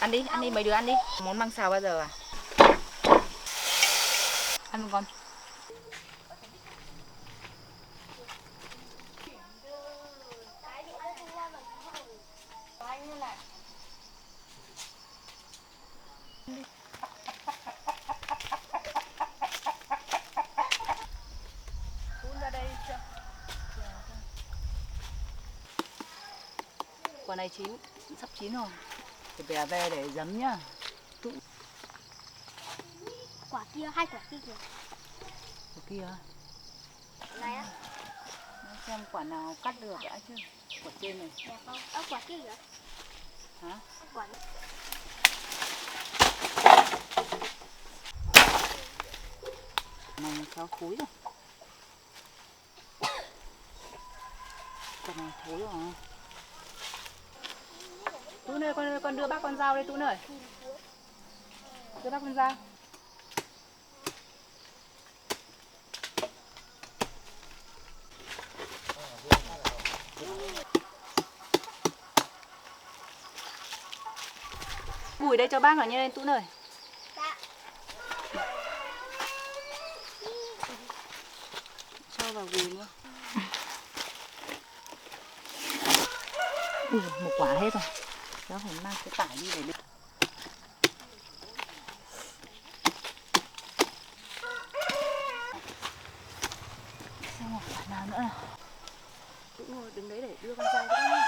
Ăn đi mấy đứa ăn đi. Món măng xào bao giờ à? Ăn một con. Quả này chín, sắp chín rồi. Phải bẻ về để giấm nhá. Quả kia, 2 quả kia kìa. Quả kia à? Này á. Xem quả nào cắt được đã chứ. Quả trên này. Đẹp không? Quả kia kìa. Hả? Quả này cháu thối rồi. Quả này thối rồi. Tú ơi, con đưa bác con dao đây Tú ơi. Đưa bác con dao. Gùi đây cho bác nào nha Tú ơi. Cho vào gùi nữa. Một quả hết rồi. Cháu phải mang cái tải đi để đựng. Xem một quả nào nữa nào. Tú ngồi đứng đấy để đưa con dao cho bác nhá.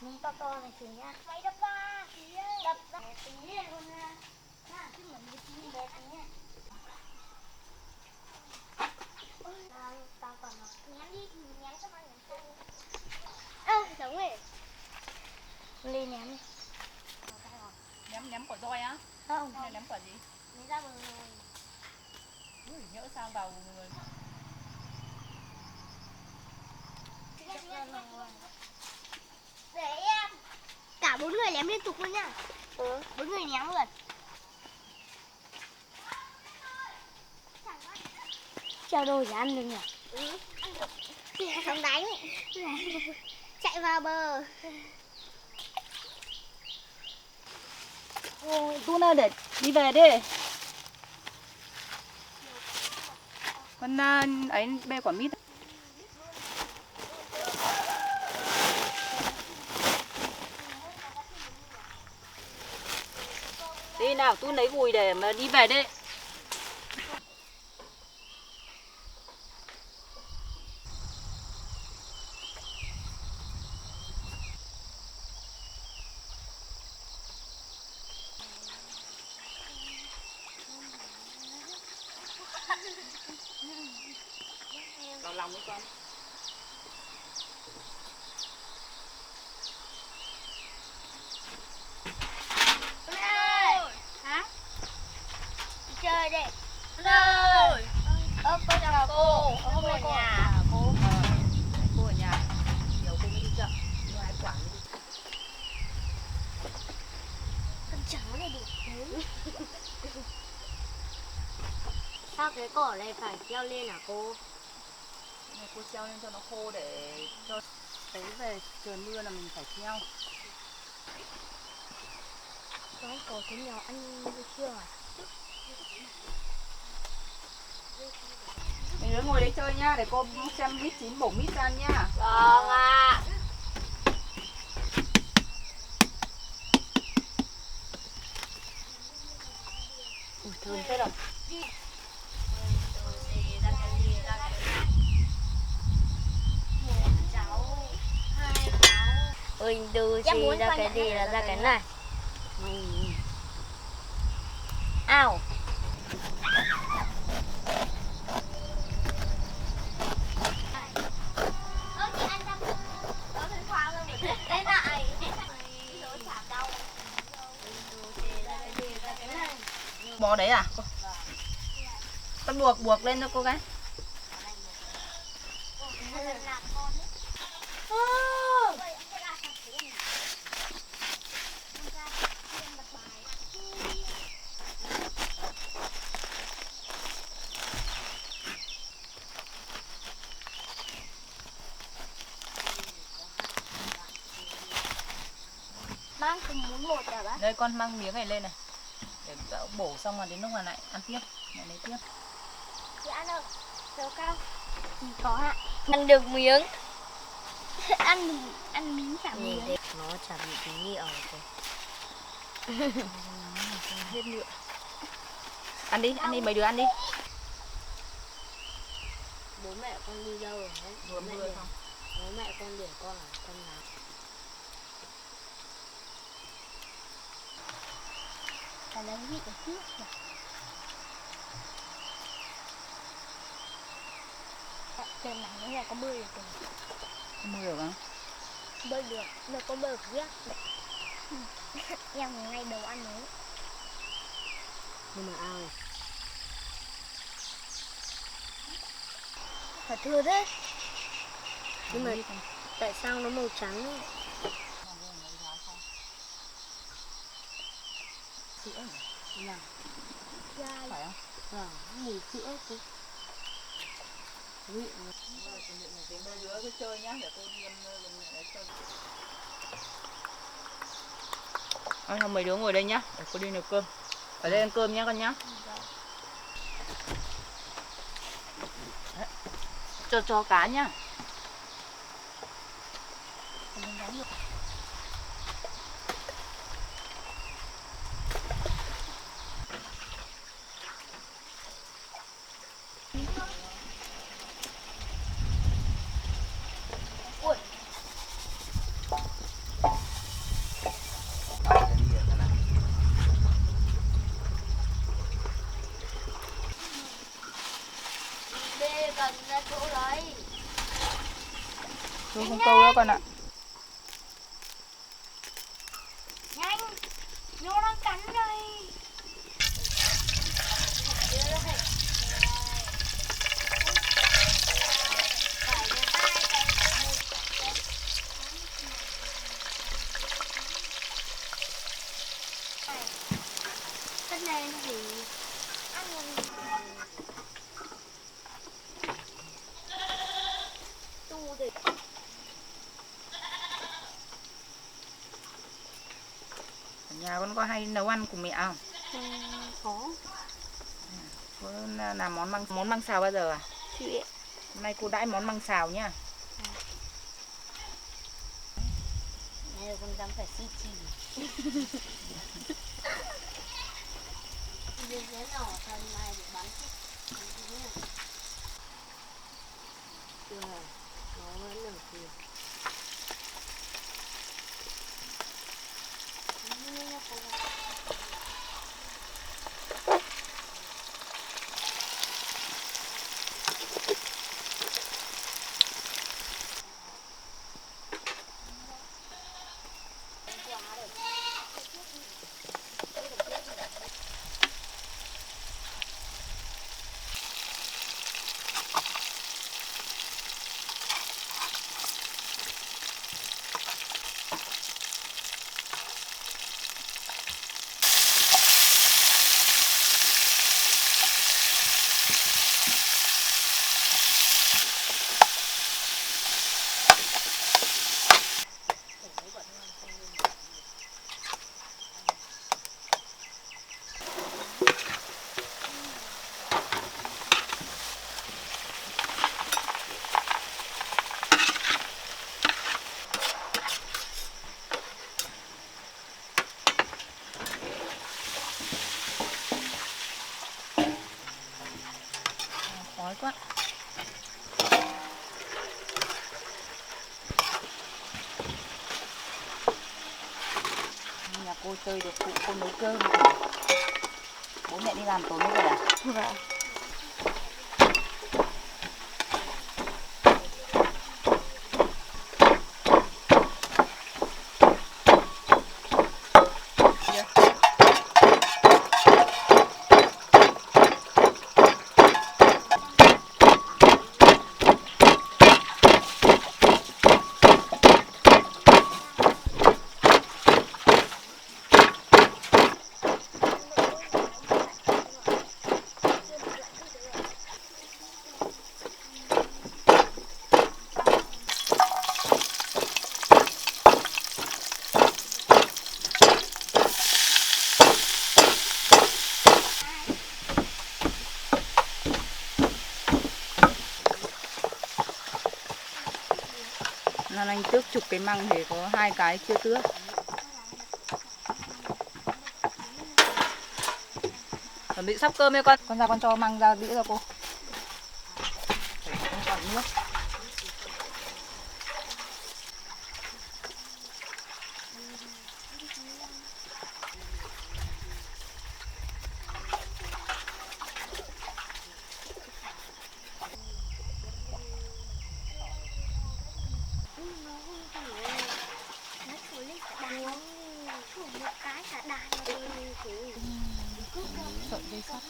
miếng to này thử nha. Mày đập ra. Đập ra. Tí này con nha. Chứ mà như tí bé tí nha. Tao còn nó. Nhắm đi, nhắm cho mọi người. Giống rồi. Lên ném đi. Ném quả roi á? Không. Hay ném quả gì? Lấy ra rồi. Ui, nhỡ sang vào người. Để em. Cả 4 người ném liên tục luôn nha. 4 người ném luôn. Treo đồ để ăn được nhỉ? Ăn được. Không đánh. Chạy vào bờ. Tú ơi để đi về đi. Con ấy bê quả mít. Đi nào, Tú lấy gùi để mà đi về đi. Vào lòng với con. Hả? Đi chơi đi. Ơi. Cô chào cô. Hôm nay cô ở nhà. Cô ở nhà. Nhiều cô mới đi chợ. Mua 2 quả đi. Con trắng này đủ thứ. Sao cái cỏ này phải treo lên hả cô? Này cô treo lên cho nó khô để cho tới về trời mưa là mình phải treo. Con cỏ cái nhỏ ăn được chưa à? Mình cứ ngồi đấy chơi nhá, để cô xem mít chín bổ mít ra nhá. Vâng ạ. Ui, thơm thế rồi. Ôi đu gì ra cái gì là ra cái này. Ao. Bò đấy à? Con buộc lên cho cô gái. mang cùng muốn một hả bác? Đây con mang miếng này lên này. Để cậu bổ xong rồi đến lúc mà lại ăn tiếp. Lại lấy tiếp. Chị ăn đâu? Dầu cao. Có ạ. Ăn được miếng. ăn miếng chả miếng. Nó chả bị tí nhựa rồi. Hết nhựa. Ăn đi mấy đứa ăn đi. Bố mẹ con đi đâu rồi đấy? Vừa mưa không? Bố mẹ con để con ở trong nào? Phải lấy vị ở trước kìa. Trời nắng thế này có bơi được không? Không mưa được không? Bơi được, nó có bơi biết. Em ngay đầu ăn đấy. Nhưng mà ao này. Thật thưa thế. Nhưng mà tại sao nó màu trắng ấy? Sữa nhỉ? Là Dai. Phải không? vâng, mùi sữa chứ. Vị nó Mấy đứa cứ chơi nhá, để cô đi chơi. Không, mấy đứa ngồi đây nhá, để cô đi nấu cơm. Ở đây ăn cơm nhá con nhá. Đấy. Cho cá nhá. Bê cần ra chỗ đấy. Tôi không câu nữa con ạ. Nhanh. Nó đang cắn đây. Phải được 2 cái, phải 1 cái. Cái này nó thì ăn ngon. Tu thì Ở nhà con có hay nấu ăn cùng mẹ không? có. Có làm món măng xào bao giờ à? Chị ạ. Hôm nay cô đãi món măng xào nhá. Bây giờ con dám phải xí chi. Bây giờ nó thân này để bán thích. Chưa, nó vẫn được kìa. Khói quá. Nhà cô chơi được phụ cô nấu cơm. Bố mẹ đi làm tối mới về à? Vâng. Nan anh tước chục cái măng thì có 2 cái chưa tước. Chuẩn bị sắp cơm nha con. Con ra con cho măng ra đĩa cho cô. Không còn nước. một cái cả đàn Sợi dây sắt.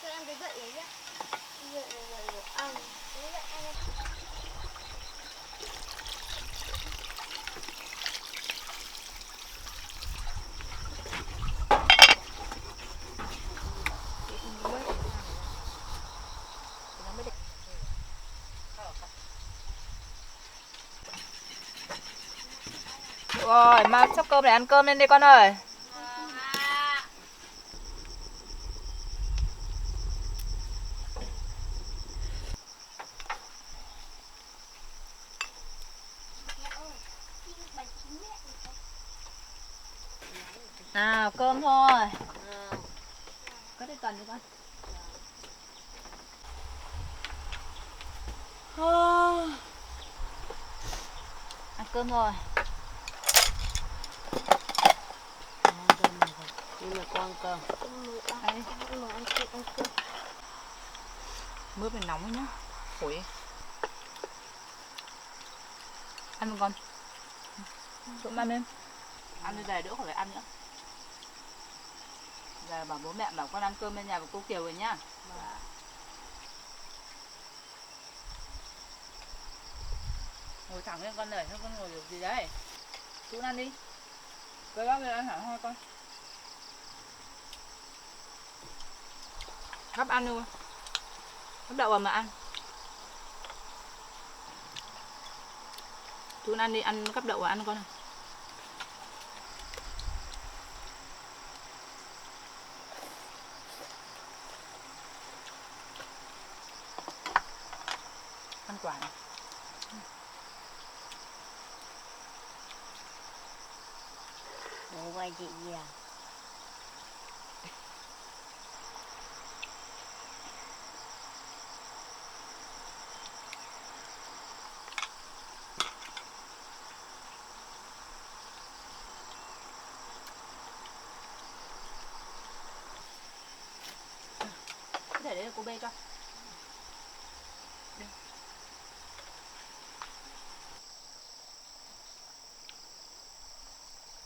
cho em cái gậy ấy nhá. Gậy ăn. Cái gậy ăn. Rồi, mà sắp cơm để ăn cơm lên đi con ơi. Nào, cơm thôi. Có cái cần đi con. Ăn cơm thôi. Nhưng mà con cơm. Đây. Mướp này nóng nhá. Phổi. Ăn một con. Trộm ăn em. Ăn đi về đỡ khỏi phải ăn nữa. Giờ bảo bố mẹ bảo con ăn cơm bên nhà của cô Kiều rồi nhá. Ngồi thẳng lên con này, sao con ngồi được gì đấy? Chú ăn đi. Cái bác lên ăn hẳn thôi con. Gắp ăn luôn. Gắp đậu vào mà ăn. Chú ăn đi, ăn gắp đậu vào ăn con này. Ăn quả này. Bố quay chị gì à? Để đấy là cô bê cho.